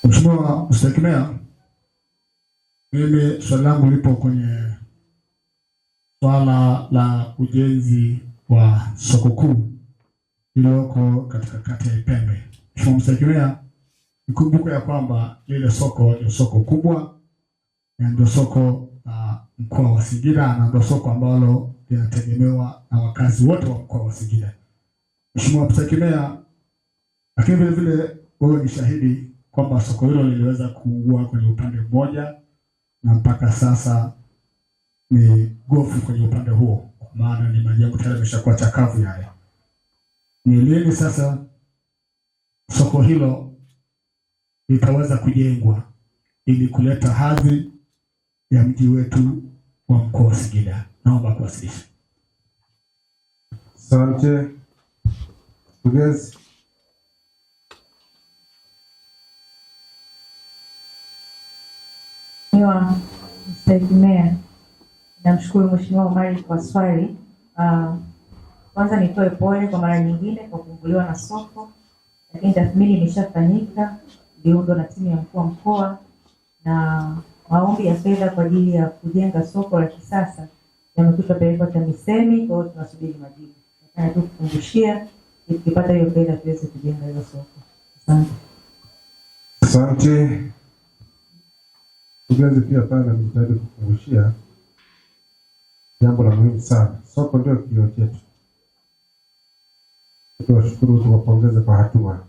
Mheshimiwa Mstahiki Meya, mimi swali langu lipo kwenye swala la ujenzi wa soko kuu lililoko katika kata ya Ipembe. Mheshimiwa Mstahiki Meya, nikumbuke ya kwamba lile soko ndio soko kubwa na ndio soko la mkoa wa Singida na ndio soko ambalo linategemewa na wakazi wote wa mkoa wa Singida. Mheshimiwa Mstahiki Meya, lakini vile vile wewe ni shahidi kwamba soko hilo liliweza kuugua kwenye upande mmoja na mpaka sasa ni gofu kwenye upande huo, kwa maana ni majengo tayari yameshakuwa chakavu yale. Ni lini sasa soko hilo litaweza kujengwa ili kuleta hadhi ya mji wetu wa mkoa wa Singida? Naomba kuwasilisha. Asante. Mkurugenzi. Mheshimiwa Mstahiki Meya, namshukuru Mheshimiwa Omari kwa swali. Kwanza nitoe pole kwa mara nyingine kwa kufunguliwa na soko, lakini tathmini imeshafanyika, iliundwa na timu ya mkuu wa mkoa na maombi ya fedha kwa ajili ya kujenga soko la kisasa yamekwisha pelekwa TAMISEMI, kwa hiyo tunasubiri majibu. Nataka tu kukumbushia tukipata hiyo fedha tuweze kujenga hiyo soko. Asante. Asante. Mkurugenzi pia pale nimejaribu kukumbushia jambo la muhimu sana. Soko ndio kioo chetu. Tunashukuru, tuwapongeze kwa hatua.